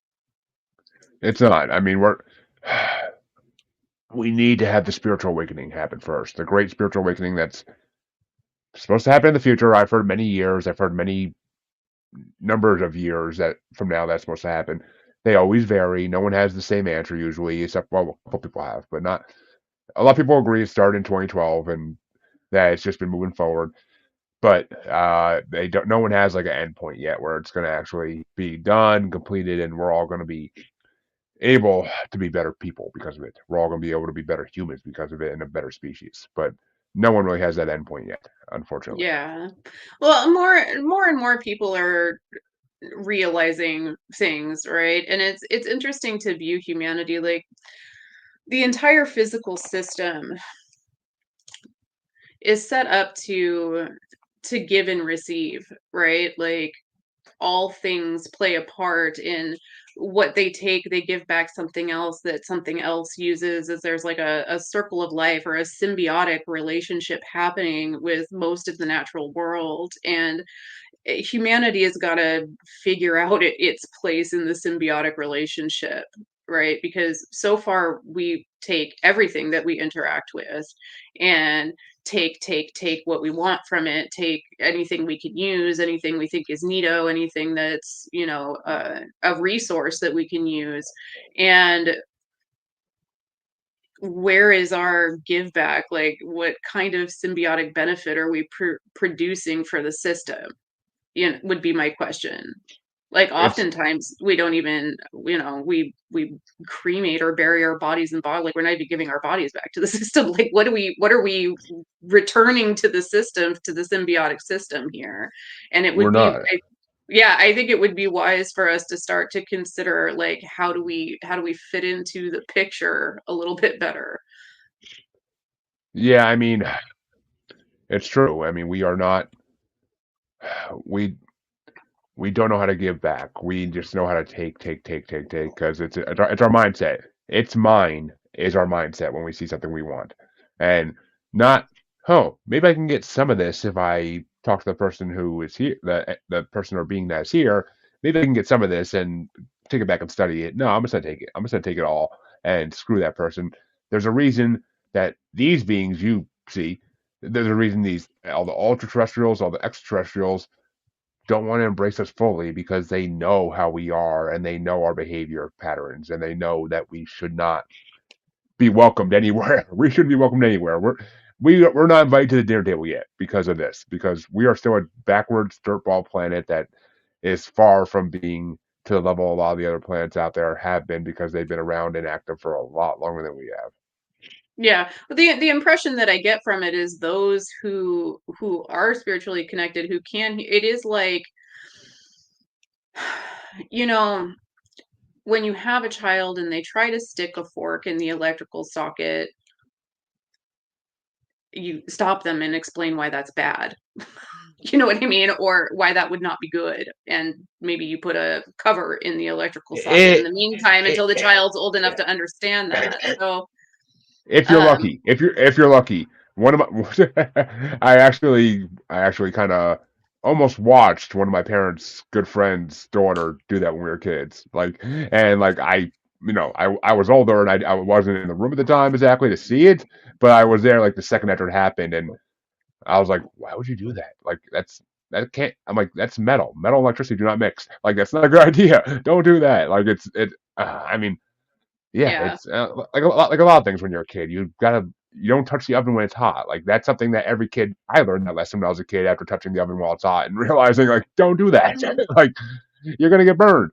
It's not. I mean, we need to have the spiritual awakening happen first. The great spiritual awakening that's supposed to happen in the future. I've heard many years. I've heard many numbers of years that from now that's supposed to happen. They always vary. No one has the same answer usually, except well, a couple people have, but not a lot of people agree it started in 2012 and that it's just been moving forward. but they don't. No one has like an endpoint yet where it's going to actually be done, completed, and we're all going to be able to be better people because of it. We're all going to be able to be better humans because of it and a better species. But no one really has that endpoint yet, unfortunately. Yeah. Well, more and more people are realizing things, right? And it's interesting to view humanity like the entire physical system is set up to give and receive, right? Like all things play a part in what they take, they give back something else that something else uses, as there's like a circle of life or a symbiotic relationship happening with most of the natural world. And humanity has got to figure out its place in the symbiotic relationship, right? Because so far we take everything that we interact with and take what we want from it, take anything we can use, anything we think is neato, anything that's, a resource that we can use. And where is our give back? Like, what kind of symbiotic benefit are we producing for the system? Would be my question. Like It's oftentimes we don't even, we cremate or bury our bodies in bog, like we're not even giving our bodies back to the system. Like what are we returning to the system, to the symbiotic system here? And it we're would be not. yeah, I think it would be wise for us to start to consider like how do we fit into the picture a little bit better. Yeah, I mean, it's true. I mean, we are not. We we don't know how to give back. We just know how to take, because it's our mindset. It's mine is our mindset when we see something we want, and not, oh, maybe I can get some of this if I talk to the person who is here, the person or being that is here. Maybe I can get some of this and take it back and study it. No, I'm just gonna take it. I'm just gonna take it all and screw that person. There's a reason that these beings you see. There's a reason these all the ultra terrestrials, all the extraterrestrials don't want to embrace us fully because they know how we are and they know our behavior patterns and they know that we should not be welcomed anywhere. We shouldn't be welcomed anywhere. We're not invited to the dinner table yet because of this, because we are still a backwards dirtball planet that is far from being to the level a lot of the other planets out there have been, because they've been around and active for a lot longer than we have. Yeah, but the impression that I get from it is those who are spiritually connected, who can, it is like, you know, when you have a child and they try to stick a fork in the electrical socket, you stop them and explain why that's bad. You know what I mean? Or why that would not be good. And maybe you put a cover in the electrical socket in It, the meantime until the it, child's old enough to understand that. So, if you're um, lucky, if you're lucky, one of my I actually kind of almost watched one of my parents' good friends' daughter do that when we were kids. Like, and like I was older and I wasn't in the room at the time exactly to see it, but I was there like the second after it happened, and I was like, why would you do that? Like that can't. I'm like, that's metal. Metal and electricity do not mix. Like that's not a good idea. Don't do that. Like it. I mean, yeah, yeah. it's like a lot of things when you're a kid. You don't touch the oven when it's hot. Like that's something that every kid. I learned that lesson when I was a kid after touching the oven while it's hot and realizing like don't do that. Mhm. Like you're gonna get burned.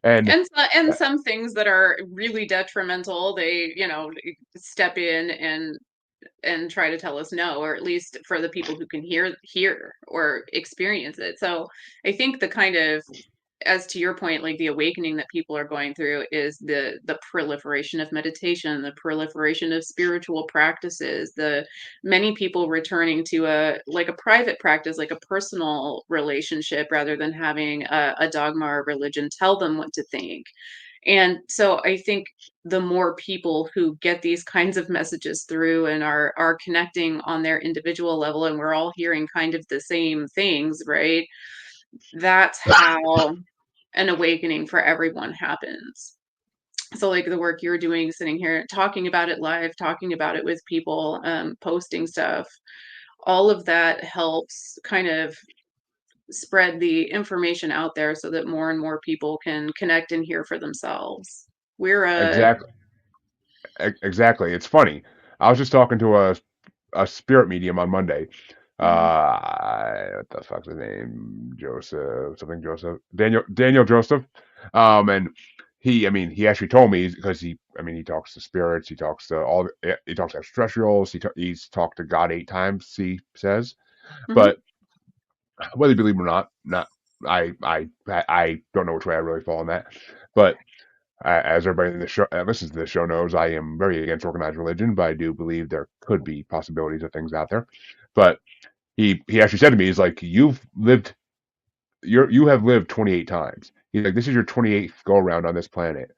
And And uh, some things that are really detrimental, they, step in and try to tell us no, or at least for the people who can hear or experience it. So I think the kind of, as to your point, like the awakening that people are going through is the proliferation of meditation, the proliferation of spiritual practices, the many people returning to a private practice, like a personal relationship, rather than having a dogma or religion tell them what to think. And so I think the more people who get these kinds of messages through and are connecting on their individual level, and we're all hearing kind of the same things, right? That's how an awakening for everyone happens. So like the work you're doing, sitting here talking about it live, talking about it with people, posting stuff, all of that helps kind of spread the information out there so that more and more people can connect and hear for themselves. We're a exactly, exactly. It's funny. I was just talking to a spirit medium on Monday, Mhm. What the fuck's his name? Joseph, something Joseph, Daniel Joseph. And he, I mean, he actually told me because he, I mean, he talks to spirits, he talks to he talks to extraterrestrials, he's talked to God 8 times, he says. Mhm. But whether you believe him or not, I don't know which way I really fall on that. But as everybody in the show listens to the show knows, I am very against organized religion, but I do believe there could be possibilities of things out there. But he actually said to me, he's like, you have lived 28 times. He's like, this is your 28th go around on this planet.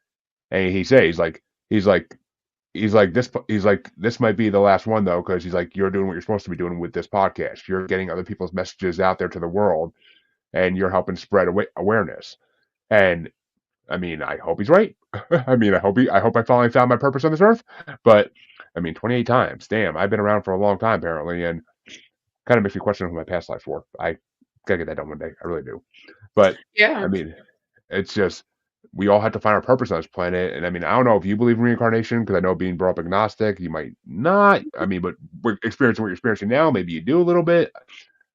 And he says, he's like, he's like, this might be the last one though, because he's like, you're doing what you're supposed to be doing with this podcast. You're getting other people's messages out there to the world, and you're helping spread awareness. And I mean, I hope he's right. I mean, I hope I finally found my purpose on this earth. But I mean, 28 times, damn, I've been around for a long time apparently, and kind of makes me question who my past life for. I gotta get that done one day. I really do. But I Yeah. mean, it's just we all have to find our purpose on this planet. And I mean, I don't know if you believe in reincarnation because I know being brought up agnostic, you might not. I mean, but we're experiencing what you're experiencing now. Maybe you do a little bit.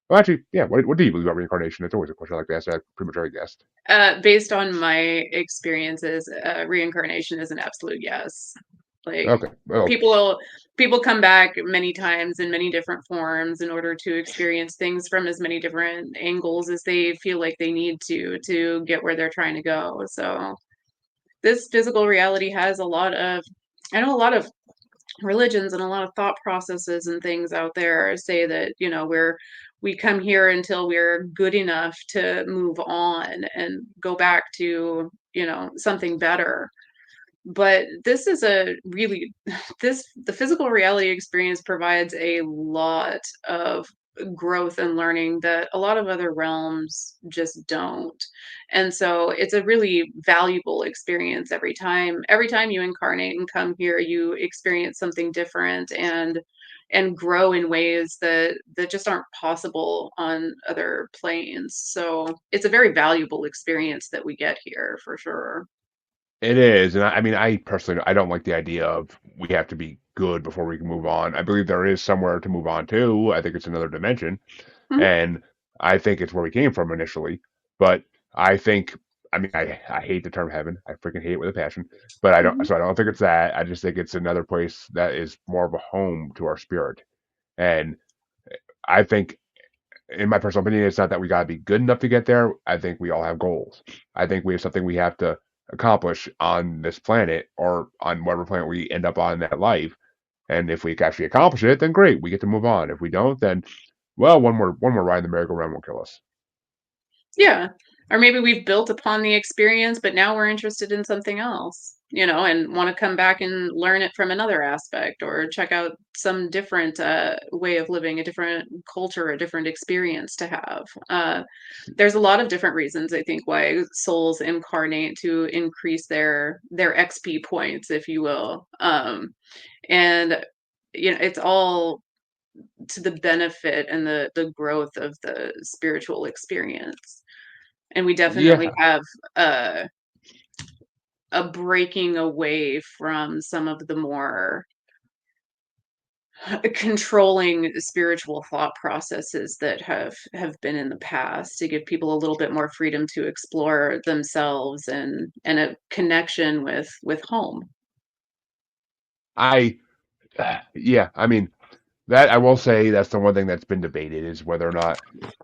Well, actually, yeah. What do you believe about reincarnation? It's always a question I like to ask. I pretty much already guessed. Based on my experiences, reincarnation is an absolute yes. Like Okay. Well, people people come back many times in many different forms in order to experience things from as many different angles as they feel like they need to get where they're trying to go. So this physical reality has a lot of I know a lot of religions and a lot of thought processes and things out there say that we come here until we're good enough to move on and go back to something better, but this is a really this the physical reality experience provides a lot of growth and learning that a lot of other realms just don't. And so it's a really valuable experience every time you incarnate and come here, you experience something different and grow in ways that just aren't possible on other planes. So it's a very valuable experience that we get here for sure. it is, and I mean, I personally, I don't like the idea of we have to be good before we can move on. I believe there is somewhere to move on to. I think it's another dimension, Mhm, and I think it's where we came from initially. But I think, I mean, I hate the term heaven. I freaking hate it with a passion. But I don't, mhm. so I don't think it's that. I just think it's another place that is more of a home to our spirit. And I think in my personal opinion, it's not that we got to be good enough to get there. I think we all have goals. I think we have something we have to accomplish on this planet or on whatever planet we end up on in that life. And if we actually accomplish it, then great, we get to move on. If we don't, then well, one more ride in the merry-go-round won't kill us. Yeah. Or maybe we've built upon the experience, but now we're interested in something else, and want to come back and learn it from another aspect or check out some different way of living, a different culture, a different experience to have. There's a lot of different reasons I think why souls incarnate to increase their XP points, if you will. And it's all to the benefit and the growth of the spiritual experience. And we definitely Yeah, have a a breaking away from some of the more controlling spiritual thought processes that have been in the past to give people a little bit more freedom to explore themselves and a connection with home. I yeah, I mean that I will say that's the one thing that's been debated is whether or not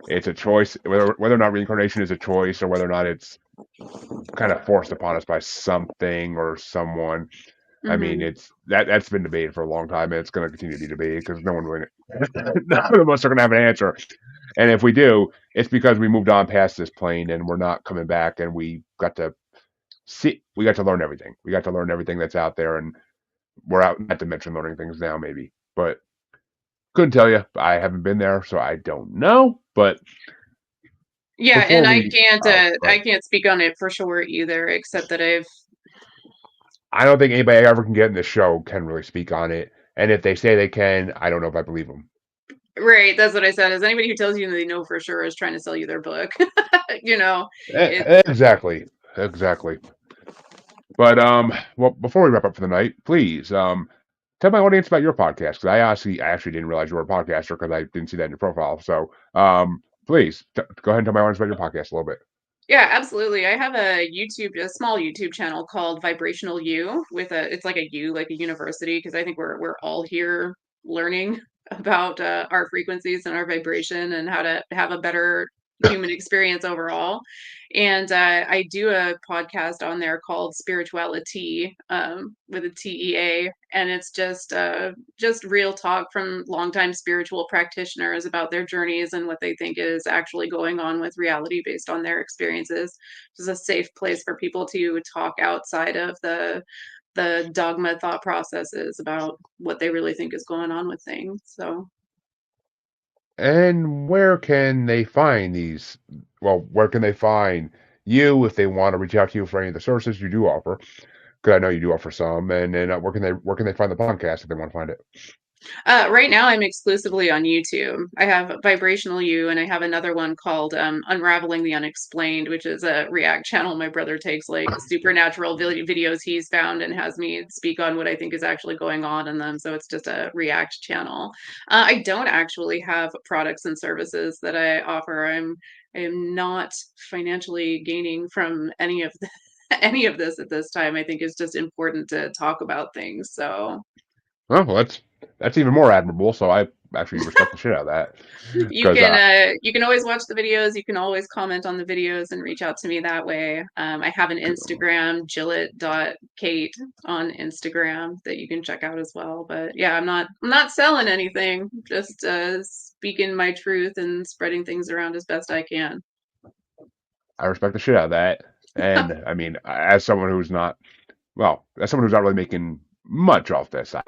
it's a choice, whether or not reincarnation is a choice, or whether or not it's kind of forced upon us by something or someone. I mean, Mhm. that's been debated for a long time, and it's going to continue to be debated because no one really, none of us are going to have an answer. And if we do, it's because we moved on past this plane and we're not coming back, and we got to learn everything. We got to learn everything that's out there, and we're out. Not to mention learning things now, maybe, but couldn't tell you. I haven't been there, so I don't know. But Yeah, before and we, but I can't speak on it for sure either, except that I've I don't think anybody ever can get in the show can really speak on it. And if they say they can, I don't know if I believe them. right, that's what I said, is anybody who tells you they know for sure is trying to sell you their book. You know, it's Exactly, exactly. But well, before we wrap up for the night, please, tell my audience about your podcast, because I actually didn't realize you were a podcaster because I didn't see that in your profile. So, please go ahead and tell my audience about your podcast a little bit. Yeah, absolutely. I have a small YouTube channel called Vibrational U with it's like a U, like a university, because I think we're all here learning about our frequencies and our vibration and how to have a better human experience overall. And I do a podcast on there called Spirituality, with a TEA, and it's just real talk from longtime spiritual practitioners about their journeys and what they think is actually going on with reality based on their experiences. It's a safe place for people to talk outside of the dogma thought processes about what they really think is going on with things. So And where can they find these? Well, where can they find you if they want to reach out to you for any of the services you do offer? Because I know you do offer some. And then where can they find the podcast if they want to find it? right now, I'm exclusively on YouTube. I have Vibrational You, and I have another one called Unraveling the Unexplained, which is a React channel. My brother takes like supernatural videos he's found and has me speak on what I think is actually going on in them. So it's just a React channel. I don't actually have products and services that I offer. I am not financially gaining from any of any of this at this time. I think it's just important to talk about things. So. Oh, well, that's even more admirable. So I actually respect the shit out of that. Because You can always watch the videos. You can always comment on the videos and reach out to me that way. I have an Instagram, Gillett.Kate on Instagram that you can check out as well. But yeah, I'm not selling anything. Just speaking my truth and spreading things around as best I can. I respect the shit out of that. And I mean, as someone who's not really making much off this, a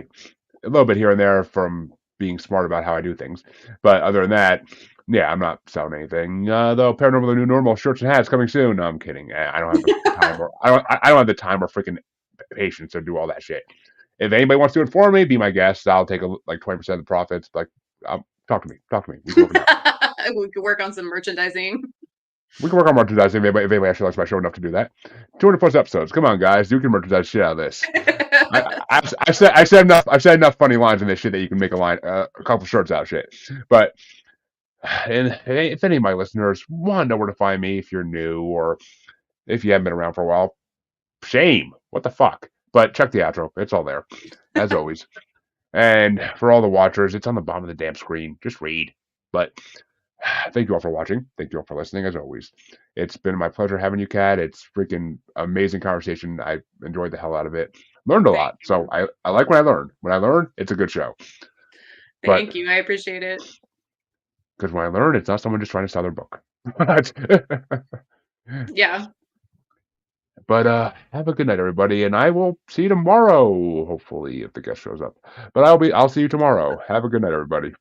little bit here and there from being smart about how I do things. But other than that, yeah, I'm not selling anything. Though Paranormal the New Normal shirts and hats coming soon. No, I'm kidding. I don't have the time or I don't have the time or freaking patience to do all that shit. If anybody wants to inform me, be my guest. I'll take like 20% of the profits. Like, talk to me. Talk to me. We can work it out. We could work on some merchandising. We can work on merchandising if anybody actually likes my show enough to do that. 200 plus episodes. Come on, guys. You can merchandise shit out of this. I've said enough funny lines in this shit that you can make a couple shirts out of shit. But and if any of my listeners want to know where to find me, if you're new or if you haven't been around for a while, shame. What the fuck? But check the outro. It's all there, as always. And for all the watchers, it's on the bottom of the damn screen. Just read. But thank you all for watching. Thank you all for listening, as always. It's been my pleasure having you, Kat. It's freaking amazing conversation. I enjoyed the hell out of it. Learned a lot. So I like when I learn. When I learn, it's a good show. But Thank you. I appreciate it. because when I learn, it's not someone just trying to sell their book. Yeah. But have a good night, everybody, and I will see you tomorrow. Hopefully, if the guest shows up. But I'll see you tomorrow. Have a good night, everybody.